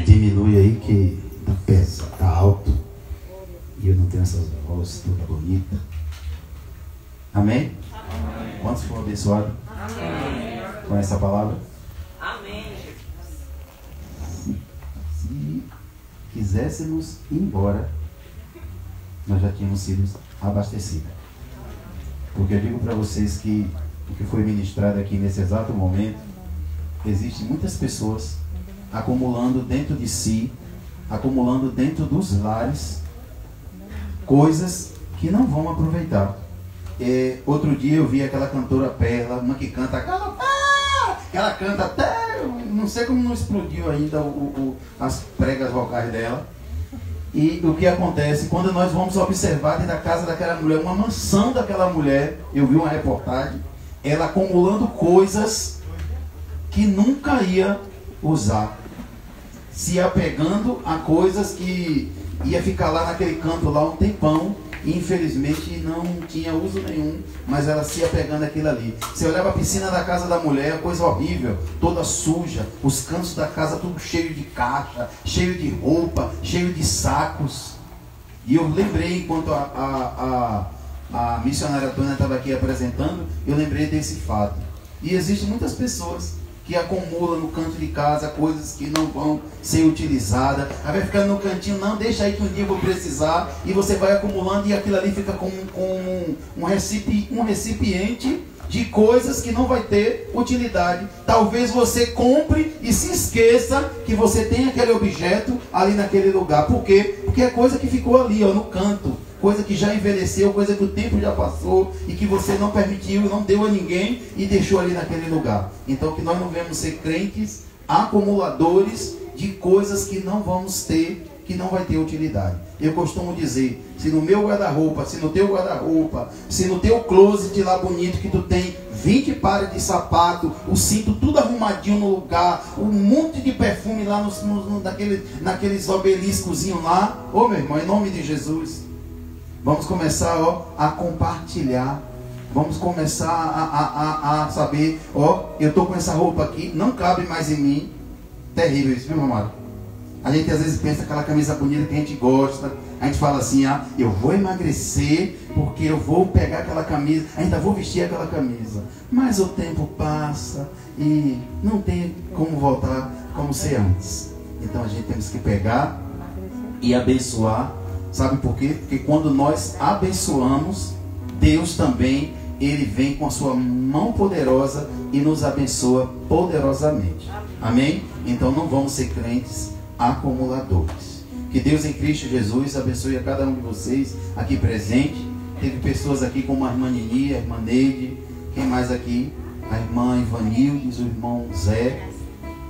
Diminui aí que tá pesado, tá alto. E eu não tenho essas vozes toda bonita. Amém? Amém. Quantos foram abençoados? Amém. Com essa palavra? Amém. Se quiséssemos ir embora, nós já tínhamos sido abastecidos. Porque eu digo para vocês que o que foi ministrado aqui nesse exato momento, existem muitas pessoas acumulando dentro de si, acumulando dentro dos lares, coisas que não vão aproveitar. Outro dia eu vi aquela cantora Perla, uma que canta ela canta até, não sei como não explodiu ainda as pregas vocais dela. E o que acontece, quando nós vamos observar dentro da casa daquela mulher, uma mansão daquela mulher, eu vi uma reportagem, ela acumulando coisas que nunca ia usar, se apegando a coisas que ia ficar lá naquele canto lá um tempão, e infelizmente não tinha uso nenhum, mas ela se apegando àquilo ali. Você olhava a piscina da casa da mulher, coisa horrível, toda suja, os cantos da casa tudo cheio de caixa, cheio de roupa, cheio de sacos. E eu lembrei, enquanto a missionária Tônia estava aqui apresentando, eu lembrei desse fato. E existem muitas pessoas que acumulam no canto de casa coisas que não vão ser utilizadas. Aí vai ficando no cantinho, não, deixa aí que um dia eu vou precisar. E você vai acumulando e aquilo ali fica como um recipiente de coisas que não vai ter utilidade. Talvez você compre e se esqueça que você tem aquele objeto ali naquele lugar. Por quê? Porque é coisa que ficou ali, ó, no canto. Coisa que já envelheceu, coisa que o tempo já passou e que você não permitiu, não deu a ninguém e deixou ali naquele lugar. Então que nós não devemos ser crentes acumuladores de coisas que não vamos ter, que não vai ter utilidade. Eu costumo dizer, se no meu guarda-roupa, se no teu guarda-roupa, se no teu closet lá bonito que tu tem 20 pares de sapato, o cinto tudo arrumadinho no lugar, um monte de perfume lá naqueles obeliscozinhos lá, ô meu irmão, em nome de Jesus, vamos começar, ó, a compartilhar. Vamos começar a saber, ó, eu estou com essa roupa aqui, não cabe mais em mim. Terrível isso, viu, meu amado? A gente às vezes pensa aquela camisa bonita que a gente gosta. A gente fala assim, eu vou emagrecer porque eu vou pegar aquela camisa, ainda vou vestir aquela camisa. Mas o tempo passa e não tem como voltar como ser antes. Então a gente temos que pegar e abençoar. Sabe por quê? Porque quando nós abençoamos, Deus também, Ele vem com a sua mão poderosa e nos abençoa poderosamente. Amém? Então não vamos ser crentes acumuladores. Que Deus em Cristo Jesus abençoe a cada um de vocês aqui presente. Teve pessoas aqui como a irmã Nini, a irmã Neide, quem mais aqui? A irmã Ivanildes, o irmão Zé,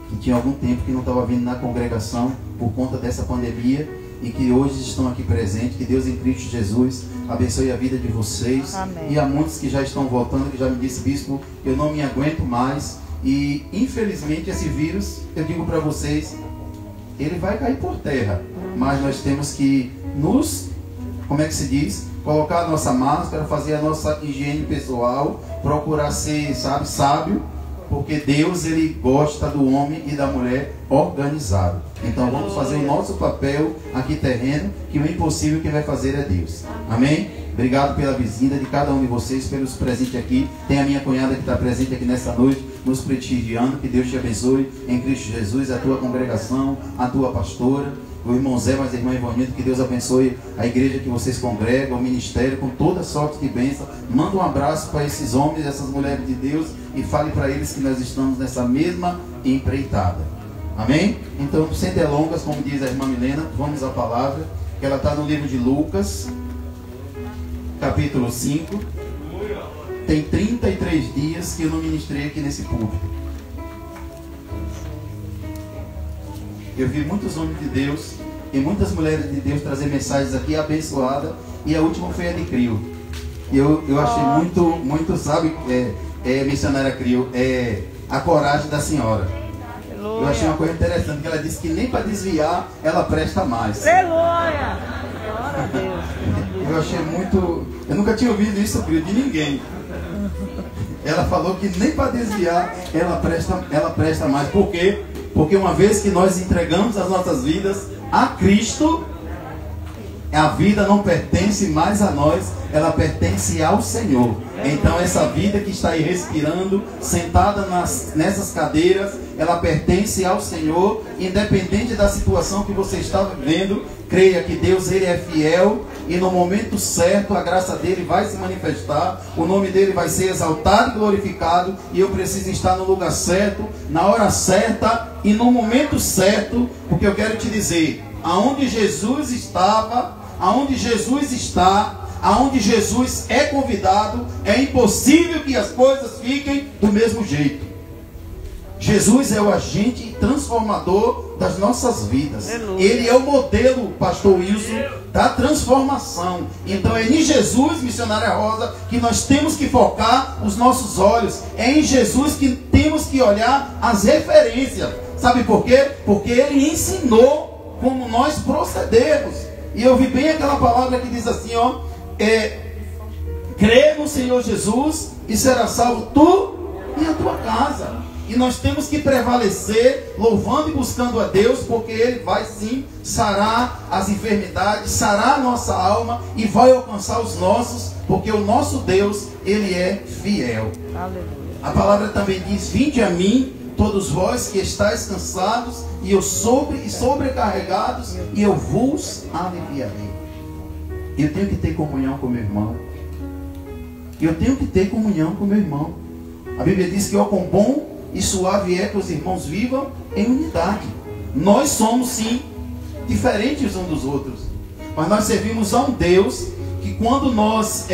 que tinha algum tempo que não estava vindo na congregação por conta dessa pandemia, e que hoje estão aqui presentes. Que Deus em Cristo Jesus abençoe a vida de vocês. Amém. E há muitos que já estão voltando, que já me disse, bispo, eu não me aguento mais. E infelizmente esse vírus, eu digo para vocês, ele vai cair por terra. Mas nós temos que como é que se diz? Colocar a nossa máscara, fazer a nossa higiene pessoal, procurar ser, sábio. Porque Deus, Ele gosta do homem e da mulher organizado. Então vamos fazer o nosso papel aqui terreno, que o impossível que vai fazer é Deus. Amém? Obrigado pela visita de cada um de vocês, pelos presentes aqui. Tem a minha cunhada que está presente aqui nessa noite, nos prestigiando. Que Deus te abençoe em Cristo Jesus, a tua congregação, a tua pastora, o irmão Zé, mas a irmã Ivanildo. Que Deus abençoe a igreja que vocês congregam, o ministério, com toda sorte de bênção. Manda um abraço para esses homens, essas mulheres de Deus, e fale para eles que nós estamos nessa mesma empreitada. Amém? Então, sem delongas, como diz a irmã Milena, vamos à palavra, que ela está no livro de Lucas, capítulo 5. Tem 33 dias que eu não ministrei aqui nesse púlpito. Eu vi muitos homens de Deus e muitas mulheres de Deus trazer mensagens aqui abençoadas, e a última foi a de Crio. Eu achei muito, sabe, missionária Crio, a coragem da senhora. Eu achei uma coisa interessante, que ela disse que nem para desviar ela presta mais. Aleluia! Glória a Deus. Eu achei muito... Eu nunca tinha ouvido isso, Crio, de ninguém. Ela falou que nem para desviar ela presta mais. Por quê? Porque uma vez que nós entregamos as nossas vidas a Cristo, a vida não pertence mais a nós, ela pertence ao Senhor. Então essa vida que está aí respirando, sentada nessas cadeiras, ela pertence ao Senhor, independente da situação que você está vivendo. Creia que Deus, Ele é fiel, e no momento certo a graça dele vai se manifestar, o nome dele vai ser exaltado e glorificado, e eu preciso estar no lugar certo, na hora certa e no momento certo, porque eu quero te dizer, aonde Jesus estava, aonde Jesus está, aonde Jesus é convidado, é impossível que as coisas fiquem do mesmo jeito. Jesus é o agente transformador das nossas vidas. Ele é o modelo, pastor Wilson, da transformação. Então é em Jesus, missionária Rosa, que nós temos que focar os nossos olhos. É em Jesus que temos que olhar as referências. Sabe por quê? Porque Ele ensinou como nós procedermos. E eu vi bem aquela palavra que diz assim, ó, crê no Senhor Jesus e será salvo tu e a tua casa. E nós temos que prevalecer, louvando e buscando a Deus, porque Ele vai sim sarar as enfermidades, sarar a nossa alma e vai alcançar os nossos, porque o nosso Deus, Ele é fiel. Aleluia. A palavra também diz, vinde a mim, todos vós que estáis cansados e sobrecarregados, e eu vos aliviarei. Eu tenho que ter comunhão com meu irmão. Eu tenho que ter comunhão com meu irmão. A Bíblia diz que ó, quão bom e suave é que os irmãos vivam em unidade. Nós somos sim diferentes uns dos outros, mas nós servimos a um Deus que quando nós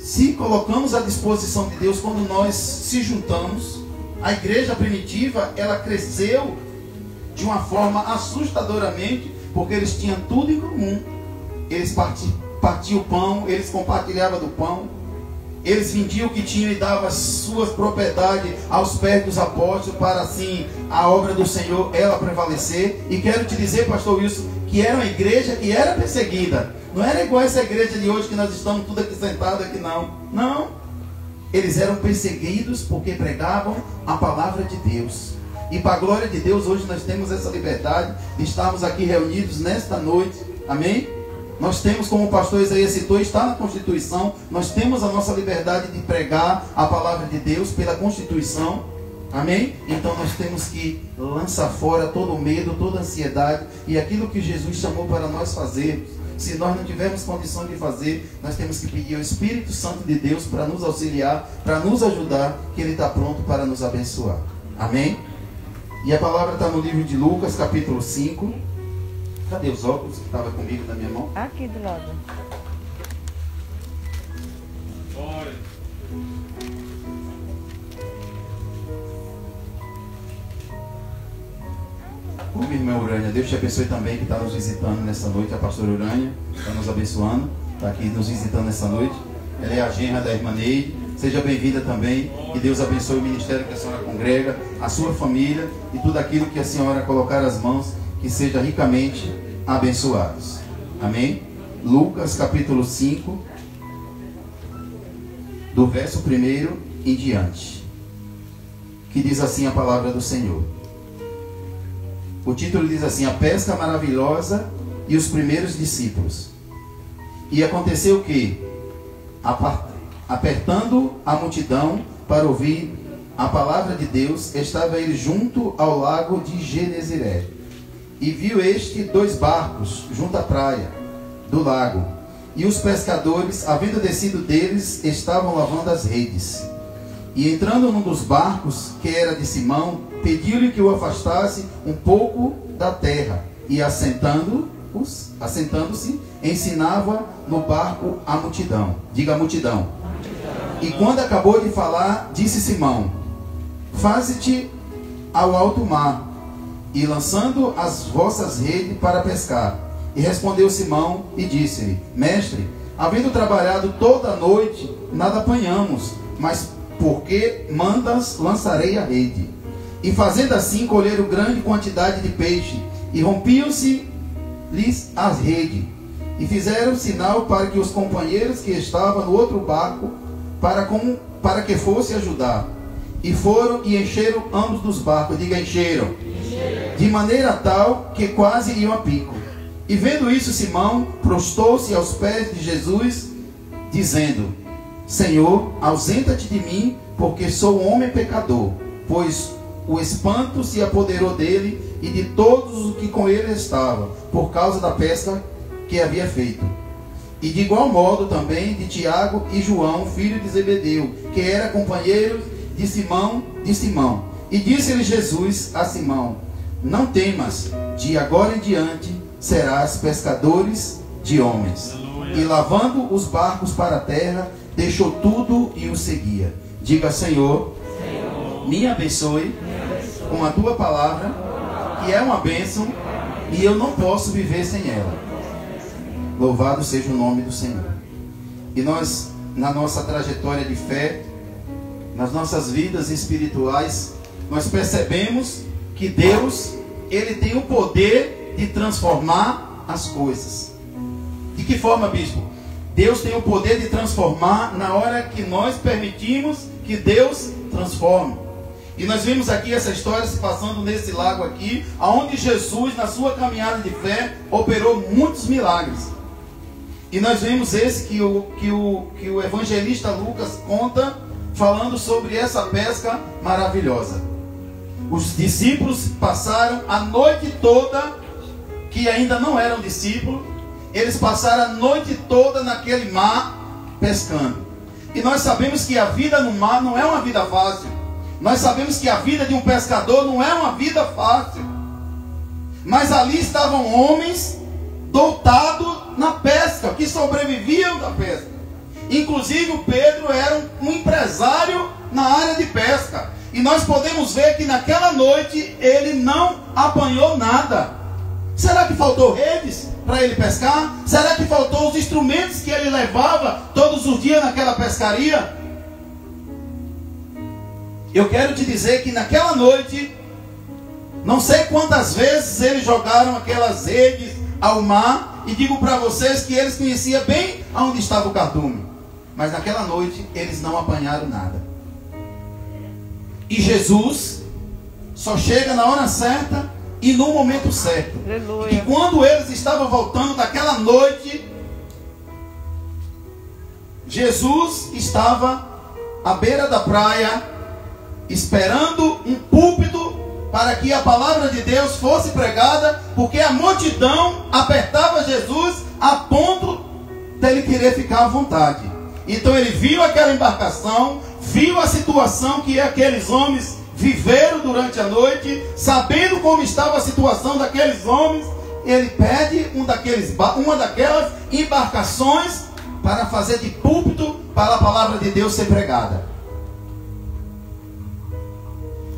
se colocamos à disposição de Deus, quando nós se juntamos, a igreja primitiva, ela cresceu de uma forma assustadoramente, porque eles tinham tudo em comum. Eles partiam o pão, eles compartilhavam do pão, eles vendiam o que tinham e davam as suas propriedades aos pés dos apóstolos, para assim a obra do Senhor ela prevalecer. E quero te dizer, pastor Wilson, que era uma igreja que era perseguida. Não era igual essa igreja de hoje que nós estamos tudo aqui sentados aqui, não. Não. Eles eram perseguidos porque pregavam a palavra de Deus. E para a glória de Deus, hoje nós temos essa liberdade de estarmos aqui reunidos nesta noite. Amém? Nós temos, como o pastor Isaías citou, está na Constituição, nós temos a nossa liberdade de pregar a palavra de Deus pela Constituição. Amém? Então nós temos que lançar fora todo o medo, toda a ansiedade e aquilo que Jesus chamou para nós fazermos. Se nós não tivermos condição de fazer, nós temos que pedir ao Espírito Santo de Deus para nos auxiliar, para nos ajudar, que Ele está pronto para nos abençoar. Amém? E a palavra está no livro de Lucas, capítulo 5. Cadê os óculos que estavam comigo na minha mão? Aqui do lado. Ô, minha irmã Urânia, Deus te abençoe também, que está nos visitando nessa noite. A pastora Urânia está nos abençoando, está aqui nos visitando nessa noite. Ela é a genra da irmã Neide. Seja bem-vinda também. Que Deus abençoe o ministério que a senhora congrega, a sua família e tudo aquilo que a senhora colocar as mãos, que seja ricamente abençoados. Amém? Lucas capítulo 5, do verso 1 em diante, que diz assim a palavra do Senhor. O título diz assim: a pesca maravilhosa e os primeiros discípulos. E aconteceu que, apertando a multidão para ouvir a palavra de Deus, estava ele junto ao lago de Genezaré. E viu este 2 barcos junto à praia do lago. E os pescadores, havendo descido deles, estavam lavando as redes. E entrando num dos barcos, que era de Simão, pediu-lhe que o afastasse um pouco da terra. E assentando-se, ensinava no barco a multidão. Diga a multidão. E quando acabou de falar, disse Simão: faze-te ao alto mar, e lançando as vossas redes para pescar. E respondeu Simão e disse-lhe: mestre, havendo trabalhado toda a noite, nada apanhamos, mas porque mandas, lançarei a rede. E fazendo assim, colheram grande quantidade de peixe, e rompiam-se-lhes as redes. E fizeram sinal para que os companheiros que estavam no outro barco, para que fosse ajudar. e foram e encheram ambos dos barcos. Diga, encheram. De maneira tal que quase iam a pico. E vendo isso, Simão prostrou-se aos pés de Jesus, dizendo: Senhor, ausenta-te de mim, porque sou um homem pecador. Pois o espanto se apoderou dele e de todos os que com ele estavam, por causa da pesca que havia feito. E de igual modo também de Tiago e João, filho de Zebedeu, que era companheiro de Simão. E disse-lhe Jesus a Simão: Não temas, de agora em diante serás pescadores de homens. Aleluia. E lavando os barcos para a terra, deixou tudo e o seguia. Diga: Senhor, me abençoe com a tua palavra, que é uma bênção e eu não posso viver sem ela. Louvado seja o nome do Senhor. E nós, na nossa trajetória de fé, nas nossas vidas espirituais, nós percebemos que Deus, Ele tem o poder de transformar as coisas. De que forma, bispo? Deus tem o poder de transformar na hora que nós permitimos que Deus transforme. E nós vimos aqui essa história se passando nesse lago aqui, onde Jesus, na sua caminhada de fé, operou muitos milagres. E nós vemos esse que o evangelista Lucas conta, falando sobre essa pesca maravilhosa. Os discípulos passaram a noite toda, que ainda não eram discípulos, eles passaram a noite toda naquele mar pescando. E nós sabemos que a vida no mar não é uma vida fácil. Nós sabemos que a vida de um pescador não é uma vida fácil. Mas ali estavam homens doutados na pesca, que sobreviviam da pesca. Inclusive o Pedro era um empresário na área de pesca. E nós podemos ver que naquela noite ele não apanhou nada. Será que faltou redes para ele pescar? Será que faltou os instrumentos que ele levava todos os dias naquela pescaria? Eu quero te dizer que naquela noite, não sei quantas vezes eles jogaram aquelas redes ao mar, e digo para vocês que eles conheciam bem aonde estava o cardume. Mas naquela noite eles não apanharam nada. E Jesus só chega na hora certa e no momento certo. Aleluia. E quando eles estavam voltando daquela noite, Jesus estava à beira da praia, esperando um púlpito para que a palavra de Deus fosse pregada, porque a multidão apertava Jesus a ponto dele querer ficar à vontade. Então ele viu aquela embarcação, viu a situação que aqueles homens viveram durante a noite, sabendo como estava a situação daqueles homens, ele pede uma daquelas embarcações para fazer de púlpito para a palavra de Deus ser pregada.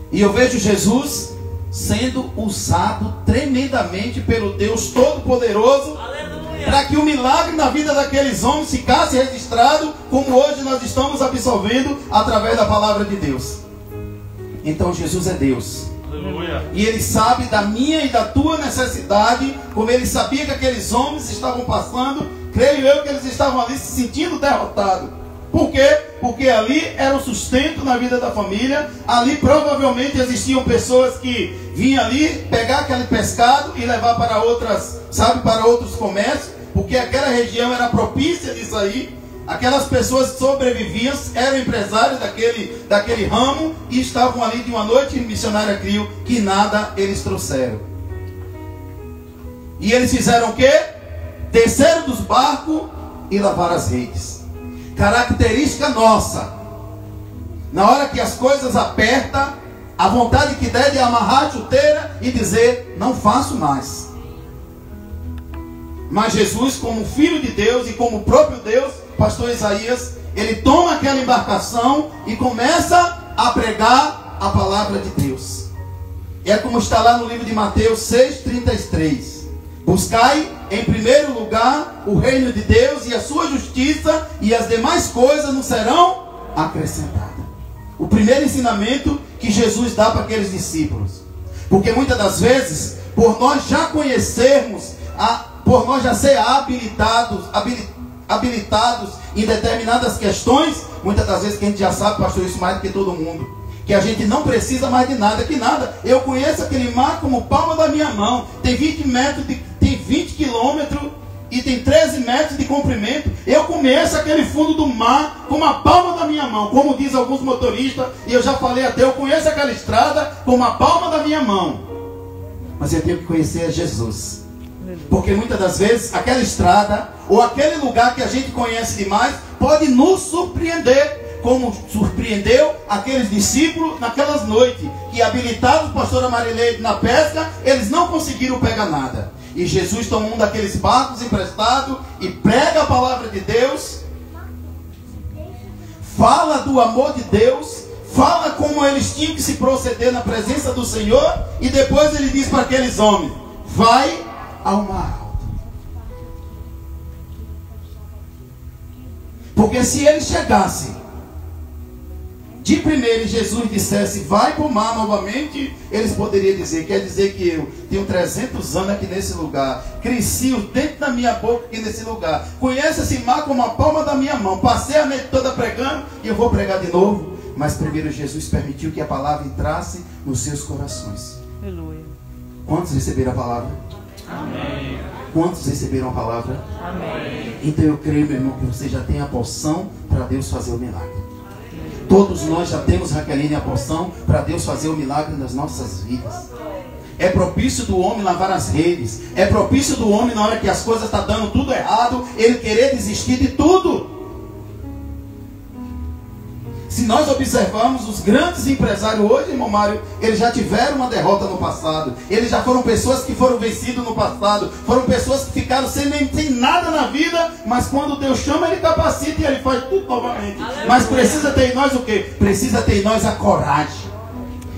E eu vejo Jesus sendo usado tremendamente pelo Deus Todo-Poderoso, para que o milagre na vida daqueles homens ficasse registrado, como hoje nós estamos absorvendo através da palavra de Deus. Então Jesus é Deus. Aleluia. E Ele sabe da minha e da tua necessidade, como Ele sabia que aqueles homens estavam passando. Creio eu que eles estavam ali se sentindo derrotados. Por quê? Porque ali era o sustento na vida da família. Ali provavelmente existiam pessoas que vinham ali pegar aquele pescado e levar para outras, para outros comércios, porque aquela região era propícia disso aí. Aquelas pessoas que sobreviviam, eram empresários daquele ramo e estavam ali de uma noite missionária CRIO, que nada eles trouxeram. E eles fizeram o quê? Desceram dos barcos e lavaram as redes. Característica nossa, na hora que as coisas apertam, a vontade que der de amarrar a chuteira e dizer: não faço mais. Mas Jesus, como filho de Deus e como o próprio Deus, pastor Isaías, ele toma aquela embarcação e começa a pregar a palavra de Deus. É como está lá no livro de Mateus 6,33. Buscai em primeiro lugar o reino de Deus e a sua justiça, e as demais coisas nos serão acrescentadas. O primeiro ensinamento que Jesus dá para aqueles discípulos. Porque muitas das vezes, por nós já conhecermos, por nós já ser habilitados em determinadas questões, muitas das vezes que a gente já sabe, pastor, isso mais do que todo mundo, que a gente não precisa mais de nada, que nada. Eu conheço aquele mar como palma da minha mão. Tem 20 quilômetros e tem 13 metros de comprimento. Eu conheço aquele fundo do mar como a palma da minha mão, como diz alguns motoristas, e eu já falei até, eu conheço aquela estrada como a palma da minha mão. Mas eu tenho que conhecer Jesus. Porque muitas das vezes aquela estrada ou aquele lugar que a gente conhece demais pode nos surpreender, como surpreendeu aqueles discípulos naquelas noites, que habilitados, pastora Marileide, na pesca, eles não conseguiram pegar nada. E Jesus toma um daqueles barcos emprestados e prega a palavra de Deus, fala do amor de Deus, fala como eles tinham que se proceder na presença do Senhor, e depois ele diz para aqueles homens: vai ao mar alto. Porque se ele chegasse de primeiro e Jesus dissesse vai para o mar novamente, eles poderiam dizer, quer dizer que eu tenho 300 anos aqui nesse lugar, cresci o dente da minha boca aqui nesse lugar, conheço esse mar como a palma da minha mão, passei a noite toda pregando e eu vou pregar de novo. Mas primeiro Jesus permitiu que a palavra entrasse nos seus corações. Aleluia. Quantos receberam a palavra? Amém. Quantos receberam a palavra? Amém. Então eu creio, meu irmão, que você já tem a porção para Deus fazer o milagre. Todos nós já temos, Raqueline, a porção para Deus fazer o milagre nas nossas vidas. É propício do homem lavar as redes. É propício do homem, na hora que as coisas estão dando tudo errado, ele querer desistir de tudo. Se nós observarmos os grandes empresários hoje, irmão Mário, eles já tiveram uma derrota no passado. Eles já foram pessoas que foram vencidas no passado. Foram pessoas que ficaram sem nada na vida, mas quando Deus chama, ele capacita e ele faz tudo novamente. Mas precisa ter em nós o quê? Precisa ter em nós a coragem.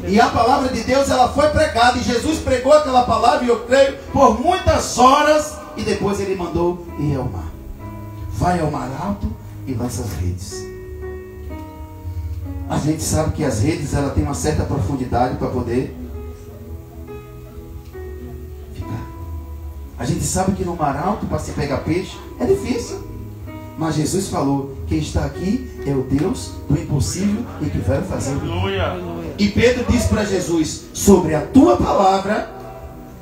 E a palavra de Deus, ela foi pregada, e Jesus pregou aquela palavra, e eu creio, por muitas horas, e depois ele mandou ir ao mar. Vai ao mar alto e lança as redes. A gente sabe que as redes, ela tem uma certa profundidade para poder ficar. A gente sabe que no mar alto, para se pegar peixe, é difícil. Mas Jesus falou: quem está aqui é o Deus do impossível e que vai fazer. Aleluia. E Pedro disse para Jesus: sobre a tua palavra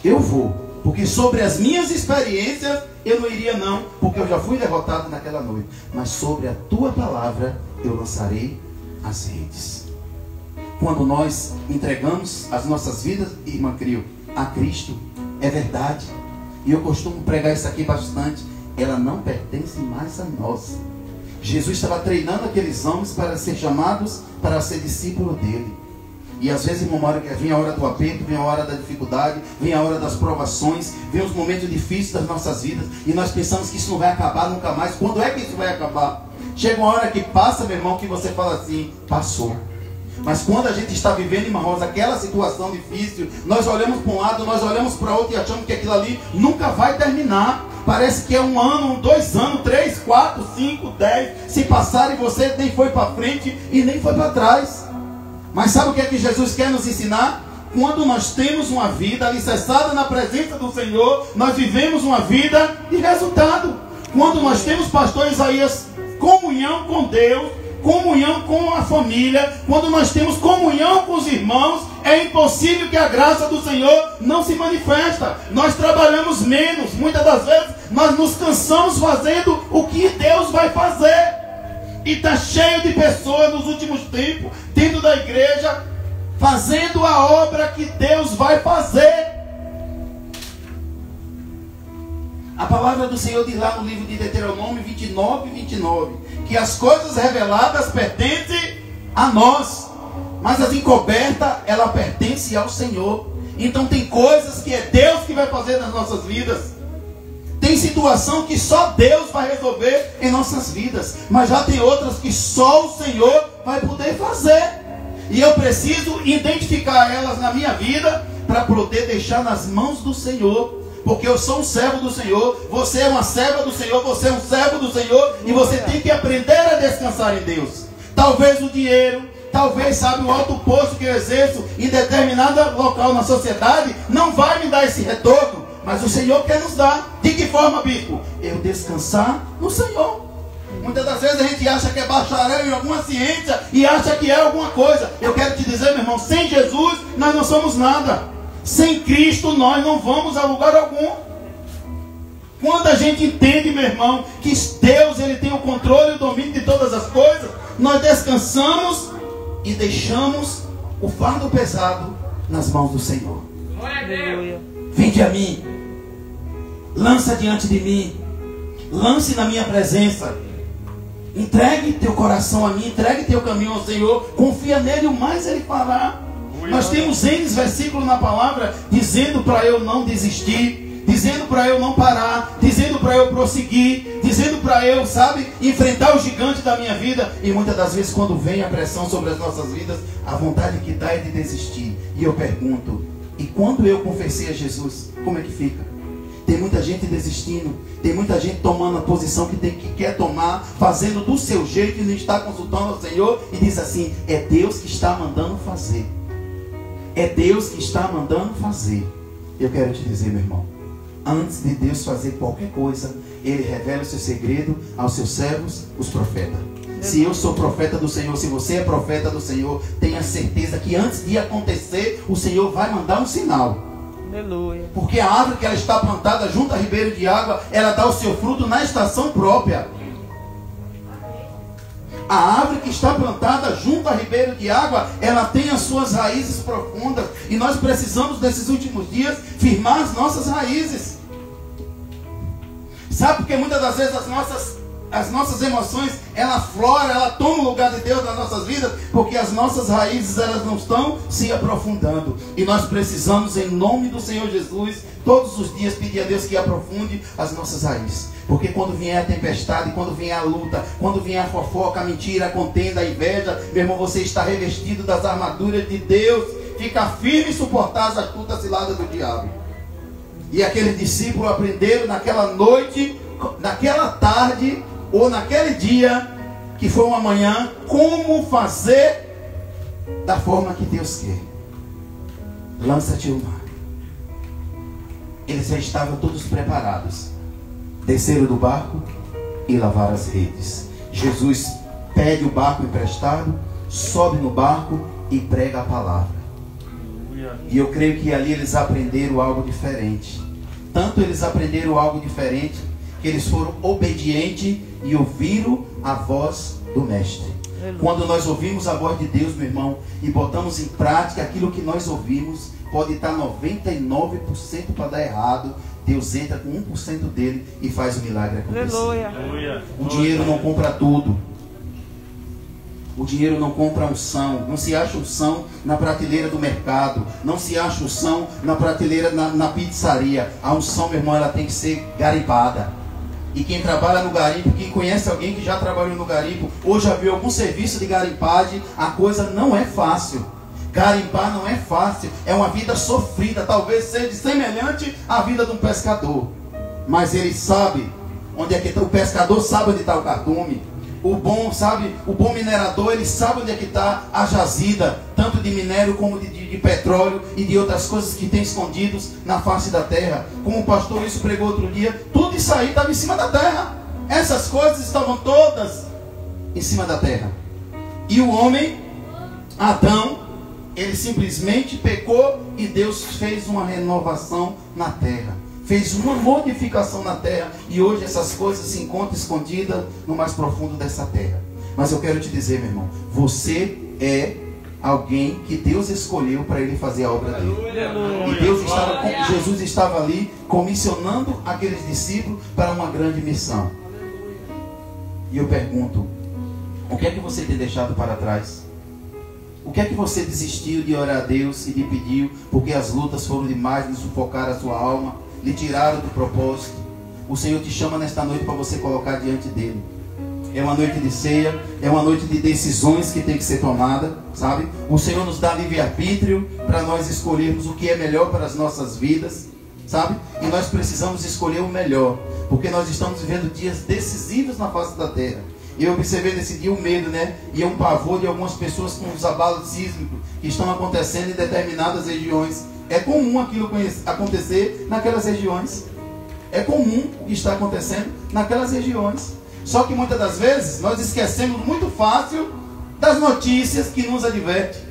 eu vou, porque sobre as minhas experiências eu não iria não, porque eu já fui derrotado naquela noite. Mas sobre a tua palavra eu lançarei as redes. Quando nós entregamos as nossas vidas, irmã Crio, a Cristo, é verdade, e eu costumo pregar isso aqui bastante, ela não pertence mais a nós. Jesus estava treinando aqueles homens para ser chamados para ser discípulo dele. E às vezes, irmão Mário, vem a hora do aperto, vem a hora da dificuldade, vem a hora das provações, vem os momentos difíceis das nossas vidas, e nós pensamos que isso não vai acabar nunca mais. Quando é que isso vai acabar? Chega uma hora que passa, meu irmão, que você fala assim: passou. Mas quando a gente está vivendo, irmã Rosa, aquela situação difícil, nós olhamos para um lado, nós olhamos para outro e achamos que aquilo ali nunca vai terminar. Parece que é 1 ano, 2 anos, 3, 4, 5, 10. Se passar e você nem foi para frente e nem foi para trás. Mas sabe o que é que Jesus quer nos ensinar? Quando nós temos uma vida alicerçada na presença do Senhor, nós vivemos uma vida de resultado. Quando nós temos, pastor Isaías, comunhão com Deus, comunhão com a família, quando nós temos comunhão com os irmãos, é impossível que a graça do Senhor não se manifesta. Nós trabalhamos menos, muitas das vezes nós nos cansamos fazendo o que Deus vai fazer. E está cheio de pessoas nos últimos tempos, dentro da igreja, fazendo a obra que Deus vai fazer. A palavra do Senhor diz lá no livro de Deuteronômio 29, 29, que as coisas reveladas pertencem a nós, mas as encobertas, ela pertence ao Senhor. Então tem coisas que é Deus que vai fazer nas nossas vidas. Tem situação que só Deus vai resolver em nossas vidas, mas já tem outras que só o Senhor vai poder fazer. E eu preciso identificar elas na minha vida para poder deixar nas mãos do Senhor. Porque eu sou um servo do Senhor, você é uma serva do Senhor, você é um servo do Senhor, e você tem que aprender a descansar em Deus. Talvez o dinheiro, talvez, sabe, o alto posto que eu exerço em determinado local na sociedade não vai me dar esse retorno, mas o Senhor quer nos dar. De que forma, bispo? Eu descansar no Senhor. Muitas das vezes a gente acha que é bacharel em alguma ciência e acha que é alguma coisa. Eu quero te dizer, meu irmão, sem Jesus nós não somos nada. Sem Cristo nós não vamos a lugar algum. Quando a gente entende, meu irmão, que Deus ele tem o controle e o domínio de todas as coisas, nós descansamos e deixamos o fardo pesado nas mãos do Senhor. Vinde a mim, lança diante de mim, lance na minha presença, entregue teu coração a mim, entregue teu caminho ao Senhor, confia nele, o mais ele fará. Nós temos N versículos na palavra dizendo para eu não desistir, dizendo para eu não parar, dizendo para eu prosseguir, dizendo para eu, sabe, enfrentar o gigante da minha vida. E muitas das vezes quando vem a pressão sobre as nossas vidas, a vontade que dá é de desistir. E eu pergunto, e quando eu confessei a Jesus, como é que fica? Tem muita gente desistindo, tem muita gente tomando a posição que quer tomar, fazendo do seu jeito e não está consultando ao Senhor e diz assim, é Deus que está mandando fazer. É Deus que está mandando fazer. Eu quero te dizer, meu irmão, antes de Deus fazer qualquer coisa, Ele revela o seu segredo aos seus servos, os profetas. Se eu sou profeta do Senhor, se você é profeta do Senhor, tenha certeza que antes de acontecer, o Senhor vai mandar um sinal. Aleluia. Porque a árvore que ela está plantada junto a ribeiro de água, ela dá o seu fruto na estação própria. A árvore que está plantada junto a ribeiro de água, ela tem as suas raízes profundas. E nós precisamos, nesses últimos dias, firmar as nossas raízes. Sabe porque muitas das vezes as nossas emoções, ela flora, ela toma o lugar de Deus nas nossas vidas, porque as nossas raízes, elas não estão se aprofundando. E nós precisamos, em nome do Senhor Jesus, todos os dias pedir a Deus que aprofunde as nossas raízes. Porque quando vier a tempestade, quando vier a luta, quando vier a fofoca, a mentira, a contenda, a inveja, meu irmão, você está revestido das armaduras de Deus. Fica firme e suportar as astutas ciladas do diabo. E aqueles discípulos aprenderam naquela noite, naquela tarde, ou naquele dia, que foi uma manhã, como fazer da forma que Deus quer. Lança-te ao mar. Eles já estavam todos preparados. Desceram do barco e lavaram as redes. Jesus pede o barco emprestado, sobe no barco e prega a palavra. E eu creio que ali eles aprenderam algo diferente. Tanto eles aprenderam algo diferente, que eles foram obedientes e ouviram a voz do Mestre. Quando nós ouvimos a voz de Deus, meu irmão, e botamos em prática aquilo que nós ouvimos, pode estar 99% para dar errado. Deus entra com 1% dele e faz o milagre acontecer. Aleluia. O dinheiro não compra tudo. O dinheiro não compra unção. Não se acha unção na prateleira do mercado. Não se acha unção na prateleira na pizzaria. A unção, meu irmão, ela tem que ser garimpada. E quem trabalha no garimpo, quem conhece alguém que já trabalhou no garimpo, ou já viu algum serviço de garimpagem, a coisa não é fácil. Garimpar não é fácil. É uma vida sofrida. Talvez seja semelhante à vida de um pescador. Mas ele sabe onde é que está. O pescador sabe onde está o cardume. O bom, sabe, o bom minerador, ele sabe onde é que está a jazida, tanto de minério como de petróleo e de outras coisas que tem escondidos na face da terra. Como o pastor isso pregou outro dia, tudo isso aí estava em cima da terra. Essas coisas estavam todas em cima da terra. E o homem, Adão, ele simplesmente pecou e Deus fez uma renovação na terra. Fez uma modificação na terra. E hoje essas coisas se encontram escondidas no mais profundo dessa terra. Mas eu quero te dizer, meu irmão, você é alguém que Deus escolheu para ele fazer a obra dele. E Jesus estava ali comissionando aqueles discípulos para uma grande missão. E eu pergunto, o que é que você tem deixado para trás? O que é que você desistiu de orar a Deus e de pedir, porque as lutas foram demais, lhe sufocaram a sua alma, lhe tiraram do propósito? O Senhor te chama nesta noite para você colocar diante dele. É uma noite de ceia, é uma noite de decisões que tem que ser tomada, sabe? O Senhor nos dá livre-arbítrio para nós escolhermos o que é melhor para as nossas vidas, sabe? E nós precisamos escolher o melhor, porque nós estamos vivendo dias decisivos na face da terra. E eu observei nesse dia um medo, né? E um pavor de algumas pessoas com os abalos sísmicos que estão acontecendo em determinadas regiões. É comum aquilo acontecer naquelas regiões. É comum o que está acontecendo naquelas regiões. Só que muitas das vezes nós esquecemos muito fácil das notícias que nos advertem.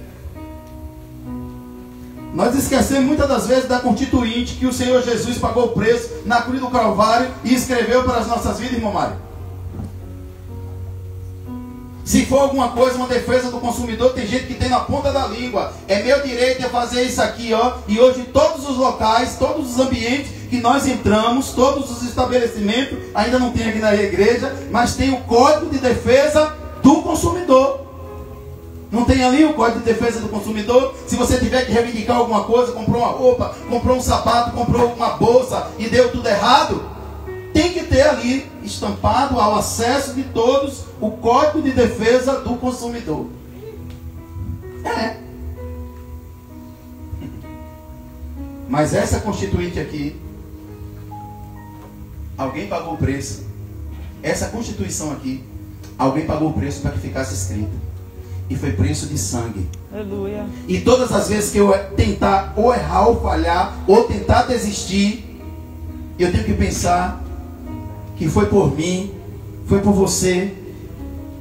Nós esquecemos muitas das vezes da constituinte que o Senhor Jesus pagou o preço na cruz do Calvário e escreveu para as nossas vidas, irmão Mário. Se for alguma coisa, uma defesa do consumidor, tem gente que tem na ponta da língua. É meu direito de fazer isso aqui, ó. E hoje todos os locais, todos os ambientes que nós entramos, todos os estabelecimentos, ainda não tem aqui na igreja, mas tem o Código de Defesa do Consumidor. Não tem ali o Código de Defesa do Consumidor? Se você tiver que reivindicar alguma coisa, comprou uma roupa, comprou um sapato, comprou uma bolsa e deu tudo errado, tem que ter ali estampado ao acesso de todos o Código de Defesa do Consumidor. É. Mas essa constituinte aqui, alguém pagou o preço. Essa Constituição aqui, alguém pagou o preço para que ficasse escrita. E foi preço de sangue. Aleluia. E todas as vezes que eu tentar ou errar ou falhar, ou tentar desistir, eu tenho que pensar que foi por mim, foi por você,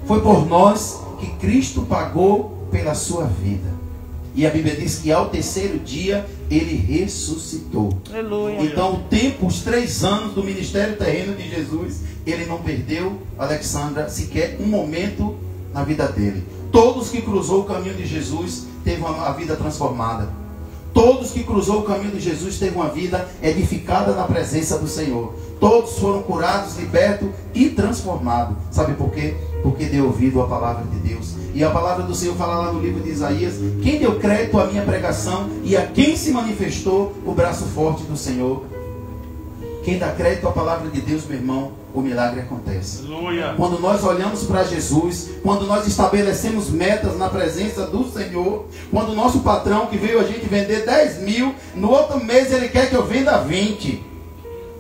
foi por nós que Cristo pagou pela sua vida. E a Bíblia diz que ao terceiro dia ele ressuscitou. Aleluia. Então o tempo, os 3 anos do ministério terreno de Jesus, ele não perdeu, Alexandra, sequer um momento na vida dele. Todos que cruzou o caminho de Jesus teve uma vida transformada. Todos que cruzou o caminho de Jesus teve uma vida edificada na presença do Senhor. Todos foram curados, libertos e transformados. Sabe por quê? Porque deu ouvido à palavra de Deus. E a palavra do Senhor fala lá no livro de Isaías: quem deu crédito à minha pregação e a quem se manifestou o braço forte do Senhor. Quem dá crédito à palavra de Deus, meu irmão, o milagre acontece. Aleluia. Quando nós olhamos para Jesus, quando nós estabelecemos metas na presença do Senhor, quando o nosso patrão que veio a gente vender 10 mil, no outro mês ele quer que eu venda 20.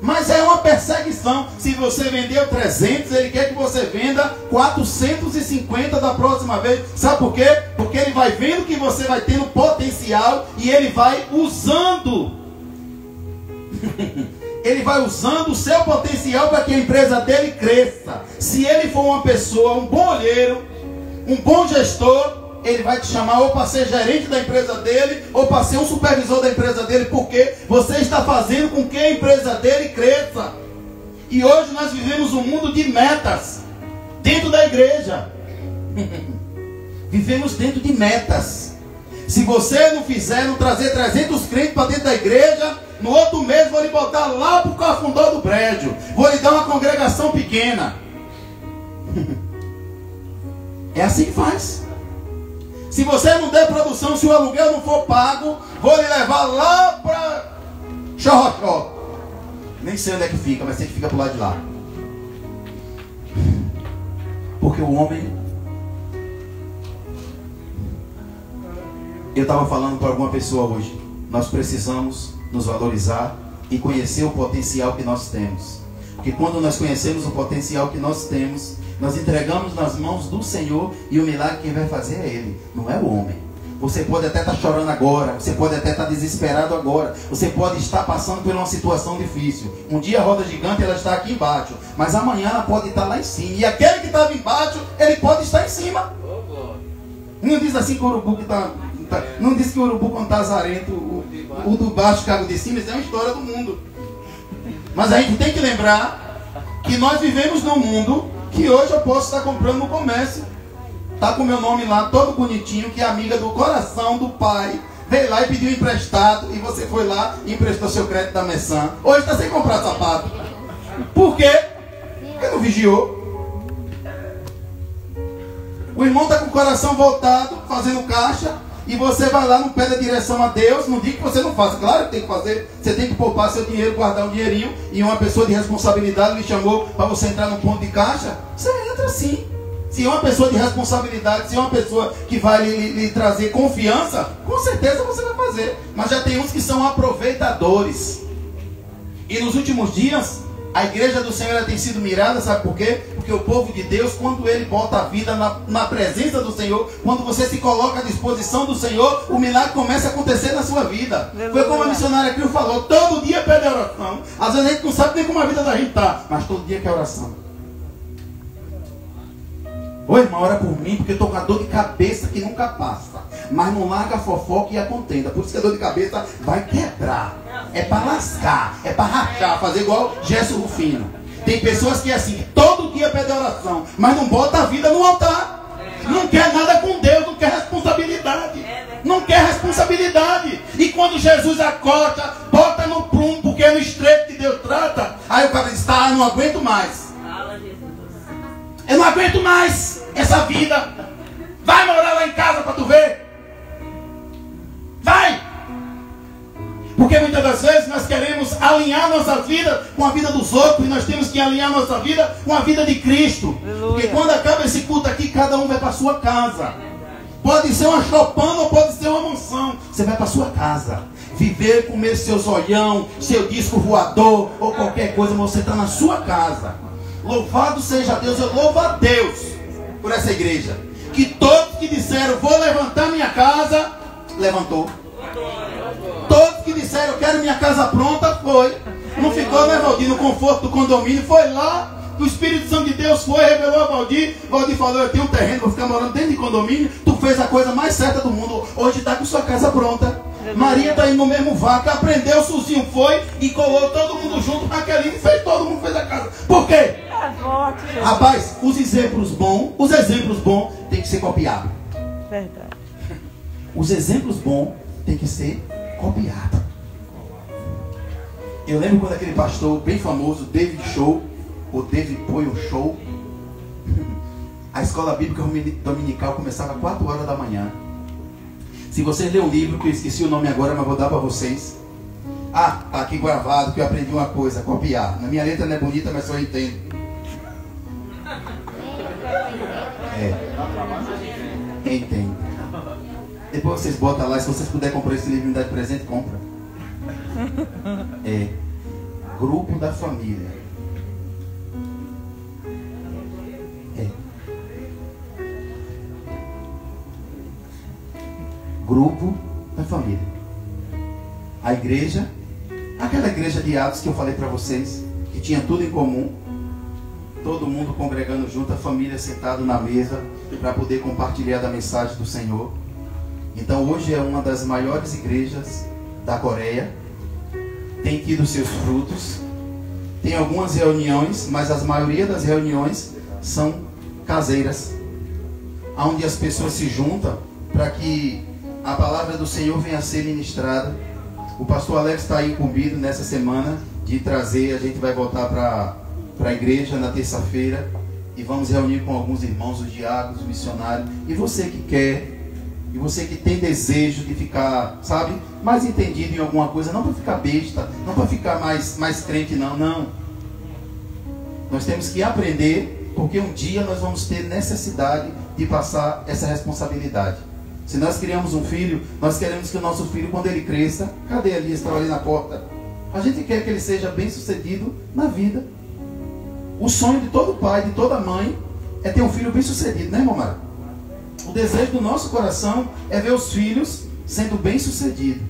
Mas é uma perseguição. Se você vendeu 300, ele quer que você venda 450 da próxima vez. Sabe por quê? Porque ele vai vendo que você vai tendo potencial e ele vai usando. Ele vai usando o seu potencial para que a empresa dele cresça. Se ele for uma pessoa, um bom olheiro, um bom gestor, ele vai te chamar ou para ser gerente da empresa dele, ou para ser um supervisor da empresa dele, porque você está fazendo com que a empresa dele cresça. E hoje nós vivemos um mundo de metas dentro da igreja. Vivemos dentro de metas. Se você não fizer, não trazer 300 crentes para dentro da igreja, no outro mês vou lhe botar lá para o cafundó do prédio. Vou lhe dar uma congregação pequena. É assim que faz. Se você não der produção, se o aluguel não for pago, vou lhe levar lá para Xorroxó. Nem sei onde é que fica, mas sei que fica para o lado de lá. Porque o homem... Eu estava falando para alguma pessoa hoje. Nós precisamos nos valorizar e conhecer o potencial que nós temos. Porque quando nós conhecemos o potencial que nós temos, nós entregamos nas mãos do Senhor, e o milagre quem vai fazer é Ele, não é o homem. Você pode até estar chorando agora, você pode até estar desesperado agora, você pode estar passando por uma situação difícil. Um dia a roda gigante ela está aqui embaixo, mas amanhã ela pode estar lá em cima. E aquele que estava embaixo, ele pode estar em cima. Não diz assim que o urubu que está... Não diz que o urubu quando está azarento, o do baixo cai de cima. Isso é uma história do mundo. Mas a gente tem que lembrar que nós vivemos num mundo que hoje eu posso estar comprando no comércio. Está com o meu nome lá, todo bonitinho, que é amiga do coração do pai. Veio lá e pediu emprestado, e você foi lá e emprestou seu crédito da Messan. Hoje está sem comprar sapato. Por quê? Porque não vigiou. O irmão está com o coração voltado, fazendo caixa. E você vai lá, não pede a direção a Deus. Não diga que você não faça. Claro que tem que fazer. Você tem que poupar seu dinheiro, guardar um dinheirinho. E uma pessoa de responsabilidade lhe chamou para você entrar no ponto de caixa. Você entra sim. Se é uma pessoa de responsabilidade, se é uma pessoa que vai lhe trazer confiança, com certeza você vai fazer. Mas já tem uns que são aproveitadores. E nos últimos dias, a igreja do Senhor tem sido mirada, sabe por quê? Porque o povo de Deus, quando ele bota a vida na presença do Senhor, quando você se coloca à disposição do Senhor, o milagre começa a acontecer na sua vida. Foi como a missionária Crio falou, todo dia pede oração. Às vezes a gente não sabe nem como a vida da gente está, mas todo dia quer oração. Ô irmão, ora por mim, porque eu estou com a dor de cabeça que nunca passa. Mas não larga a fofoca e a contenda. Por isso que a dor de cabeça vai quebrar. É para lascar, é para rachar, fazer igual Gerson Rufino. Tem pessoas que é assim, todo dia pede oração, mas não bota a vida no altar. Não quer nada com Deus, não quer responsabilidade. Não quer responsabilidade. E quando Jesus acorda, bota no prumo, porque é no estreito que Deus trata. Aí o cara diz, tá, eu não aguento mais. Eu não aguento mais essa vida. Vai morar lá em casa para tu ver. Vai. Porque muitas das vezes nós queremos alinhar nossa vida com a vida dos outros. E nós temos que alinhar nossa vida com a vida de Cristo. Aleluia. Porque quando acaba esse culto aqui, cada um vai para a sua casa. Pode ser uma chopana ou pode ser uma mansão. Você vai para a sua casa. Viver, comer seu zoião, seu disco voador ou qualquer coisa, mas você está na sua casa. Louvado seja Deus, eu louvo a Deus por essa igreja. Que todos que disseram, vou levantar minha casa, levantou. Todos que disseram, eu quero minha casa pronta, foi. Não ficou, né, Valdir, no conforto do condomínio, foi lá. O Espírito Santo de Deus foi, revelou a Valdir. Valdir falou, eu tenho um terreno, vou ficar morando dentro de condomínio. Tu fez a coisa mais certa do mundo. Hoje está com sua casa pronta. Maria está indo no mesmo vaca, aprendeu, o Suzinho foi e colou todo mundo junto. Raqueline fez, todo mundo fez a casa. Por quê? Rapaz, os exemplos bons tem que ser copiados. Verdade. Os exemplos bons tem que ser copiados. Eu lembro quando aquele pastor bem famoso, David Show, ou David Poyle Show, a escola bíblica dominical começava às 4 horas da manhã. Se você ler o livro, que eu esqueci o nome agora, mas vou dar para vocês. Ah, tá aqui gravado que eu aprendi uma coisa, copiar. Na minha letra não é bonita, mas eu entendo. Entendo. Depois vocês botam lá, se vocês puderem comprar esse livro e me dar de presente, compra. Grupo da família. Grupo da família. A igreja, aquela igreja de Atos que eu falei para vocês, que tinha tudo em comum, todo mundo congregando junto, a família sentada na mesa para poder compartilhar da mensagem do Senhor. Então hoje é uma das maiores igrejas da Coreia, tem tido seus frutos, tem algumas reuniões, mas a maioria das reuniões são caseiras, onde as pessoas se juntam para que a palavra do Senhor venha a ser ministrada. O pastor Alex está aí incumbido nessa semana de trazer, a gente vai voltar para a igreja na terça-feira e vamos reunir com alguns irmãos, os diáconos, os missionários. E você que quer, e você que tem desejo de ficar, sabe, mais entendido em alguma coisa, não para ficar besta, não para ficar mais crente, não. Nós temos que aprender, porque um dia nós vamos ter necessidade de passar essa responsabilidade. Se nós criamos um filho, nós queremos que o nosso filho, quando ele cresça, cadê a Elias? Estava ali na porta. A gente quer que ele seja bem sucedido na vida. O sonho de todo pai, de toda mãe, é ter um filho bem sucedido, né, irmão Mara? O desejo do nosso coração é ver os filhos sendo bem sucedidos.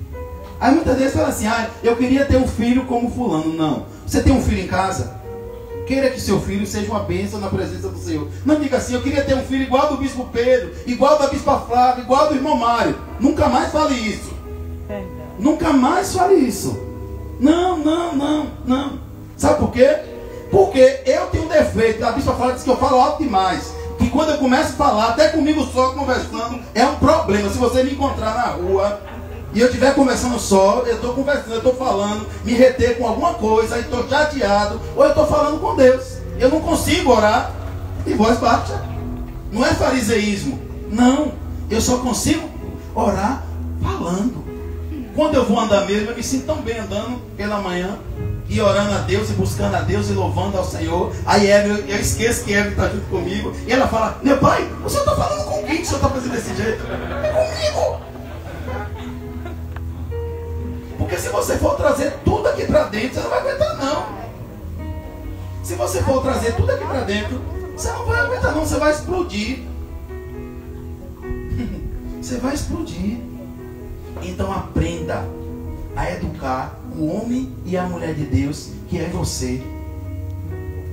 Aí muitas vezes fala assim, eu queria ter um filho como fulano. Não. Você tem um filho em casa? Queira que seu filho seja uma bênção na presença do Senhor. Não diga assim, eu queria ter um filho igual do bispo Pedro, igual da bispa Flávia, igual do irmão Mário. Nunca mais fale isso. Nunca mais fale isso. Não. Sabe por quê? Porque eu tenho um defeito. A bispa Flávia diz que eu falo alto demais. Que quando eu começo a falar, até comigo só conversando, é um problema. Se você me encontrar na rua e eu estiver conversando só, eu estou conversando, eu estou falando, me reter com alguma coisa, estou chateado, ou eu estou falando com Deus. Eu não consigo orar de voz baixa. Não é fariseísmo. Não. Eu só consigo orar falando. Quando eu vou andar mesmo, eu me sinto tão bem andando pela manhã, e orando a Deus, e buscando a Deus, e louvando ao Senhor. Aí eu esqueço que Eve está junto comigo, e ela fala, meu pai, o senhor está falando com quem que o senhor está fazendo desse jeito? É comigo. Porque se você for trazer tudo aqui para dentro, você não vai aguentar não. Se você for trazer tudo aqui para dentro, você não vai aguentar não, você vai explodir. Você vai explodir. Então aprenda a educar o homem e a mulher de Deus, que é você.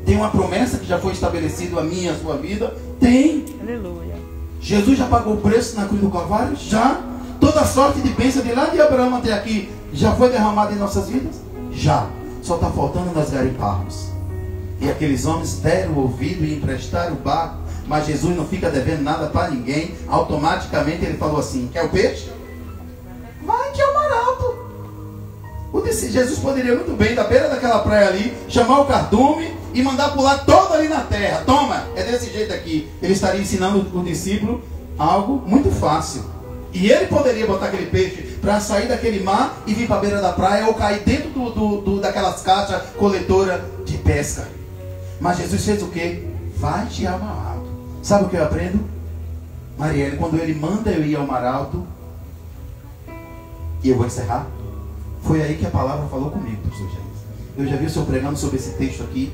Tem uma promessa que já foi estabelecida, a minha e a sua vida, Tem. Aleluia. Jesus já pagou o preço na cruz do Calvário? Já. Toda a sorte de bênção de lá de Abraão até aqui já foi derramada em nossas vidas? Já. Só está faltando nós garimparmos. E aqueles homens deram o ouvido e emprestaram o barco. Mas Jesus não fica devendo nada para ninguém. Automaticamente ele falou assim: quer o peixe? Vai que é o arauto. Jesus poderia muito bem, da beira daquela praia ali, chamar o cardume e mandar pular todo ali na terra. Toma, é desse jeito aqui. Ele estaria ensinando o discípulo algo muito fácil. E ele poderia botar aquele peixe para sair daquele mar e vir para a beira da praia ou cair dentro daquelas caixas coletoras de pesca. Mas Jesus fez o quê? Vai te ao mar alto. Sabe o que eu aprendo? Marielle, quando ele manda eu ir ao mar alto, e eu vou encerrar, foi aí que a palavra falou comigo, pastor Jesus. Eu já vi o senhor pregando sobre esse texto aqui.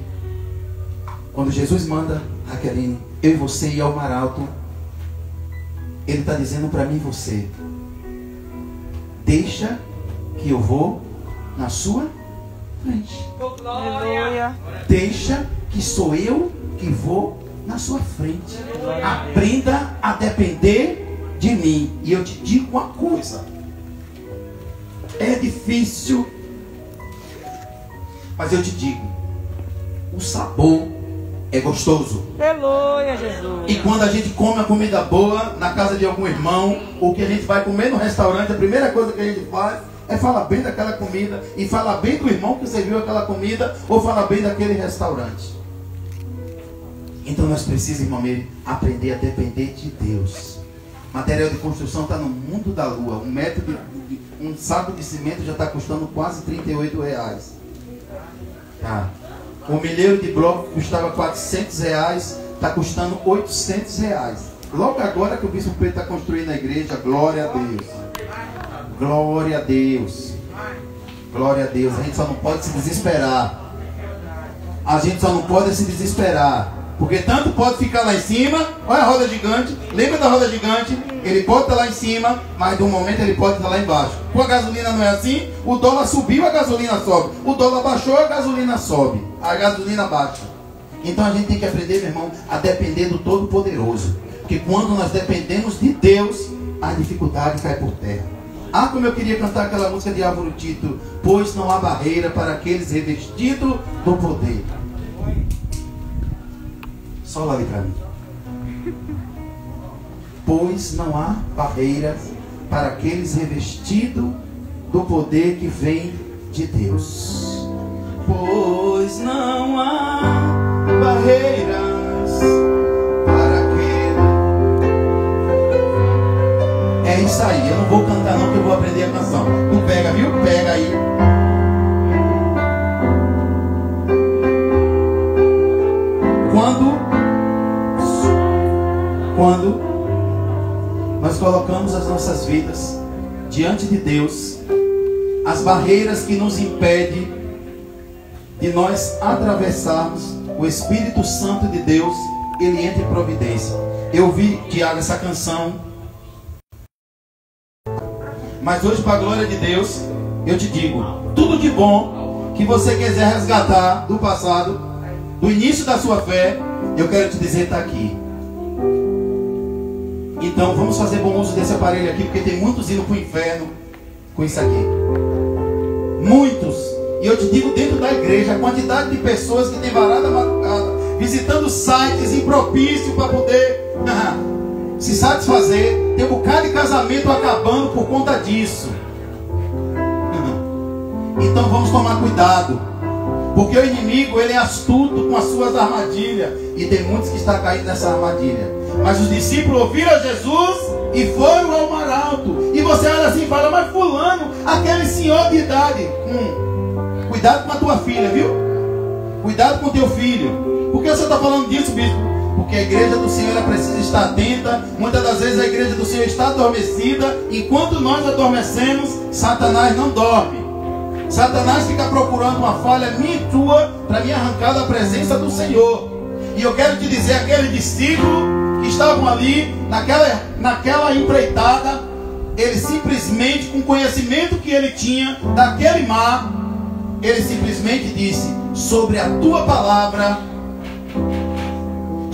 Quando Jesus manda, Raqueline, eu e você ir ao mar alto, ele está dizendo para mim e você: deixa que eu vou na sua frente. Aleluia. Deixa que sou eu que vou na sua frente. Aprenda a depender de mim. E eu te digo uma coisa: é difícil, mas eu te digo, o sabor é gostoso. Aleluia, Jesus. E quando a gente come a comida boa na casa de algum irmão, ou que a gente vai comer no restaurante, a primeira coisa que a gente faz é falar bem daquela comida, e falar bem do irmão que serviu aquela comida, ou falar bem daquele restaurante. Então nós precisamos, irmão Meire, aprender a depender de Deus. Material de construção está no mundo da lua. Um saco de cimento já está custando quase R$38. Tá. Um milheiro de bloco custava R$400, está custando R$800. Logo agora que o Bispo Pedro está construindo a igreja, glória a Deus. Glória a Deus. Glória a Deus. A gente só não pode se desesperar. A gente só não pode se desesperar. Porque tanto pode ficar lá em cima. Olha a roda gigante. Lembra da roda gigante? Ele pode estar lá em cima, mas de um momento ele pode estar lá embaixo. Com a gasolina não é assim. O dólar subiu, a gasolina sobe. O dólar baixou, a gasolina sobe. A gasolina baixa. Então a gente tem que aprender, meu irmão, a depender do Todo-Poderoso. Porque quando nós dependemos de Deus, a dificuldade cai por terra. Ah, como eu queria cantar aquela música de Álvaro Tito: pois não há barreira para aqueles revestidos do poder. Só lá ali para mim. Pois não há barreiras para aqueles revestidos do poder que vem de Deus. Pois não há barreiras para aquele. É isso aí, eu não vou cantar não, que eu vou aprender a canção. Tu pega, viu? Pega aí. Quando nós colocamos as nossas vidas diante de Deus, as barreiras que nos impedem de nós atravessarmos, o Espírito Santo de Deus, ele entra em providência. Eu ouvi, Tiago, essa canção, mas hoje, para a glória de Deus, eu te digo, tudo de bom que você quiser resgatar do passado, do início da sua fé, eu quero te dizer, está aqui. Então vamos fazer bom uso desse aparelho aqui, porque tem muitos indo para o inferno com isso aqui. Muitos. E eu te digo, dentro da igreja, a quantidade de pessoas que tem varada madrugada, visitando sites impropícios para poder se satisfazer. Tem um bocado de casamento acabando por conta disso. Então vamos tomar cuidado, porque o inimigo, ele é astuto com as suas armadilhas, e tem muitos que estão caindo nessa armadilha. Mas os discípulos ouviram a Jesus e foram ao mar alto. E você olha assim e fala: mas fulano, aquele senhor de idade, cuidado com a tua filha, viu? Cuidado com o teu filho. Por que você está falando disso, bispo? Porque a igreja do Senhor, ela precisa estar atenta. Muitas das vezes a igreja do Senhor está adormecida. Enquanto nós adormecemos, Satanás não dorme. Satanás fica procurando uma falha minha e tua para me arrancar da presença do Senhor. E eu quero te dizer, aquele discípulo que estavam ali naquela empreitada, ele simplesmente, com o conhecimento que ele tinha daquele mar, ele simplesmente disse: sobre a tua palavra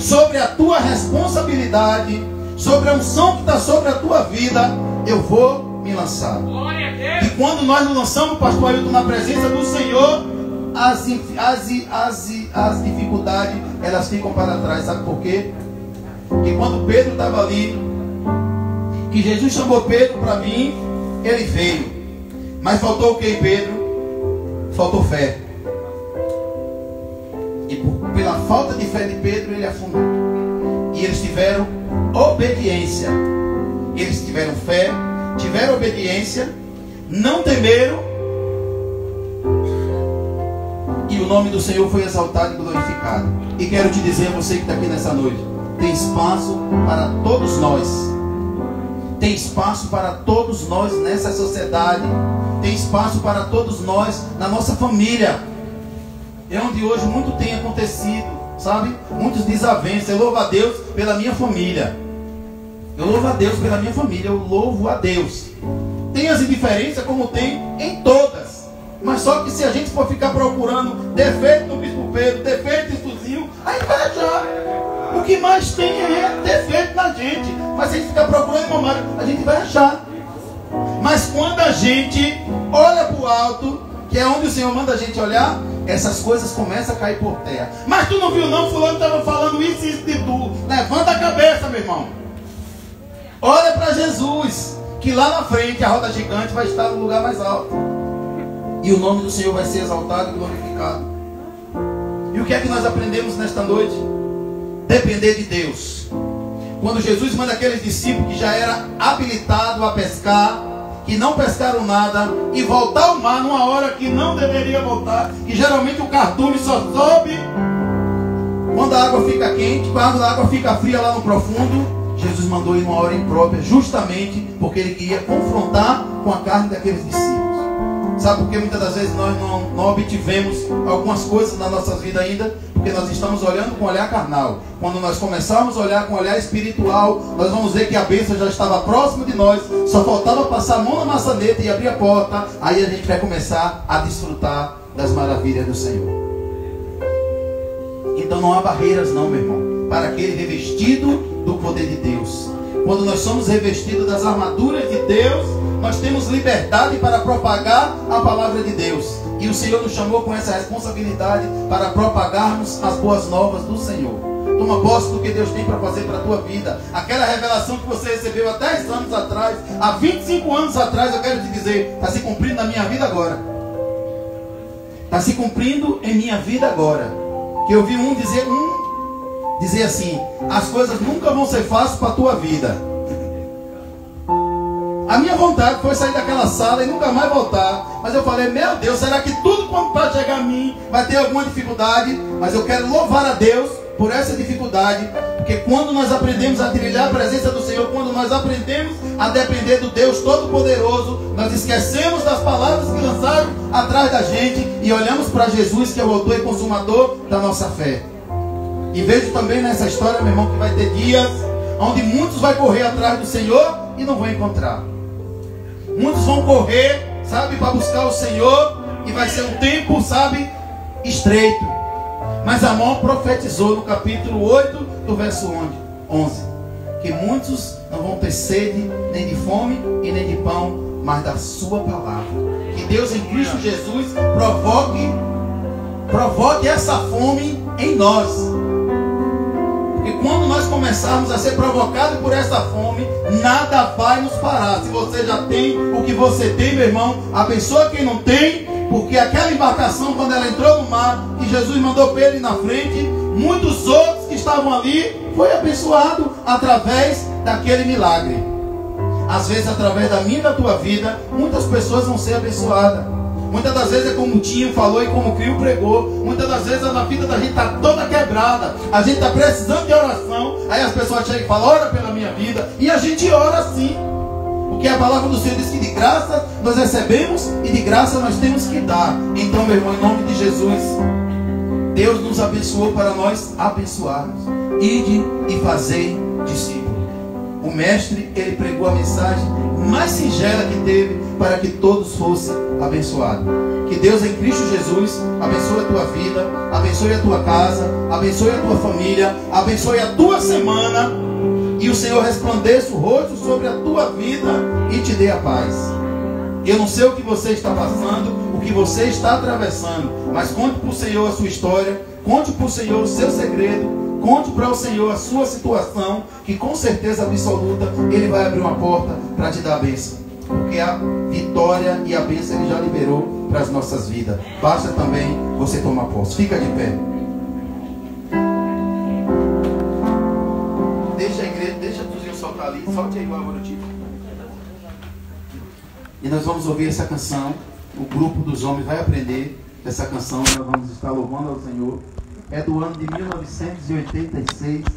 sobre a tua responsabilidade, sobre a unção que está sobre a tua vida, eu vou me lançar. E quando nós nos lançamos, pastor Ailton, na presença do Senhor, as dificuldades, elas ficam para trás. Sabe por quê? Porque quando Pedro estava ali, que Jesus chamou Pedro para mim, ele veio. Mas faltou o que em Pedro? Faltou fé. E pela falta de fé de Pedro, ele afundou. E eles tiveram obediência. Eles tiveram fé, tiveram obediência, não temeram, e o nome do Senhor foi exaltado e glorificado. E quero te dizer a você que está aqui nessa noite, tem espaço para todos nós. Tem espaço para todos nós nessa sociedade. Tem espaço para todos nós na nossa família. É onde hoje muito tem acontecido, sabe? Muitos desavenças. Eu louvo a Deus pela minha família. Eu louvo a Deus pela minha família. Eu louvo a Deus. Tem as indiferenças como tem em todas. Mas só que se a gente for ficar procurando defeito no Bispo Pedro, defeito em Suzinho, aí vai achar. O que mais tem é defeito na gente. Mas se a gente ficar procurando em Mário, a gente vai achar. Mas quando a gente olha para o alto, que é onde o Senhor manda a gente olhar, essas coisas começam a cair por terra. Mas tu não viu não, fulano estava falando isso e isso de tu. Levanta a cabeça, meu irmão. Olha para Jesus, que lá na frente a roda gigante vai estar no lugar mais alto. E o nome do Senhor vai ser exaltado e glorificado. E o que é que nós aprendemos nesta noite? Depender de Deus. Quando Jesus manda aqueles discípulos que já eram habilitados a pescar, que não pescaram nada, e voltar ao mar numa hora que não deveria voltar, que geralmente o cardume só sobe quando a água fica quente, quando a água fica fria lá no profundo. Jesus mandou ir numa hora imprópria, justamente porque ele queria confrontar com a carne daqueles discípulos. Sabe por que muitas das vezes nós não obtivemos algumas coisas na nossa vida ainda? Porque nós estamos olhando com olhar carnal. Quando nós começarmos a olhar com olhar espiritual, nós vamos ver que a bênção já estava próximo de nós, só faltava passar a mão na maçaneta e abrir a porta. Aí a gente vai começar a desfrutar das maravilhas do Senhor. Então não há barreiras não, meu irmão, para aquele revestido do poder de Deus. Quando nós somos revestidos das armaduras de Deus, nós temos liberdade para propagar a palavra de Deus. E o Senhor nos chamou com essa responsabilidade para propagarmos as boas novas do Senhor. Toma posse do que Deus tem para fazer para a tua vida. Aquela revelação que você recebeu há 10 anos atrás, há 25 anos atrás, eu quero te dizer, está se cumprindo na minha vida agora. Está se cumprindo em minha vida agora. Que eu vi dizer assim: as coisas nunca vão ser fáceis para a tua vida. A minha vontade foi sair daquela sala e nunca mais voltar. Mas eu falei, meu Deus, será que tudo quando para chegar a mim vai ter alguma dificuldade? Mas eu quero louvar a Deus por essa dificuldade. Porque quando nós aprendemos a trilhar a presença do Senhor, quando nós aprendemos a depender do Deus Todo-Poderoso, nós esquecemos das palavras que lançaram atrás da gente e olhamos para Jesus, que é o autor e consumador da nossa fé. E vejo também nessa história, meu irmão, que vai ter dias onde muitos vão correr atrás do Senhor e não vão encontrar. Muitos vão correr, sabe, para buscar o Senhor, e vai ser um tempo, sabe, estreito. Mas Amós profetizou no capítulo 8, do verso 11, que muitos não vão ter sede nem de fome e nem de pão, mas da sua palavra. Que Deus em Cristo Jesus provoque essa fome em nós. E quando nós começarmos a ser provocados por essa fome, nada vai nos parar. Se você já tem o que você tem, meu irmão, abençoa quem não tem, porque aquela embarcação, quando ela entrou no mar, e Jesus mandou Pedro ir na frente, muitos outros que estavam ali, foi abençoado através daquele milagre. Às vezes, através da minha e da tua vida, muitas pessoas vão ser abençoadas. Muitas das vezes é como o Tinho falou e como o Crio pregou. Muitas das vezes a vida da gente está toda quebrada. A gente está precisando de oração. Aí as pessoas chegam e falam, ora pela minha vida. E a gente ora sim. Porque a palavra do Senhor diz que de graça nós recebemos e de graça nós temos que dar. Então, meu irmão, em nome de Jesus, Deus nos abençoou para nós abençoarmos. Ide e fazei discípulos. O mestre, ele pregou a mensagem mais singela que teve para que todos fossem abençoado. Que Deus em Cristo Jesus abençoe a tua vida, abençoe a tua casa, abençoe a tua família, abençoe a tua semana, e o Senhor resplandeça o rosto sobre a tua vida e te dê a paz. Eu não sei o que você está passando, o que você está atravessando, mas conte para o Senhor a sua história, conte para o Senhor o seu segredo, conte para o Senhor a sua situação, que com certeza absoluta Ele vai abrir uma porta para te dar a bênção. Porque a vitória e a bênção Ele já liberou para as nossas vidas. Basta também você tomar posse. Fica de pé. Deixa a igreja, deixa o Tuzinho soltar ali. Solte aí o Agorotipo. E nós vamos ouvir essa canção. O grupo dos homens vai aprender essa canção. Nós vamos estar louvando ao Senhor. É do ano de 1986.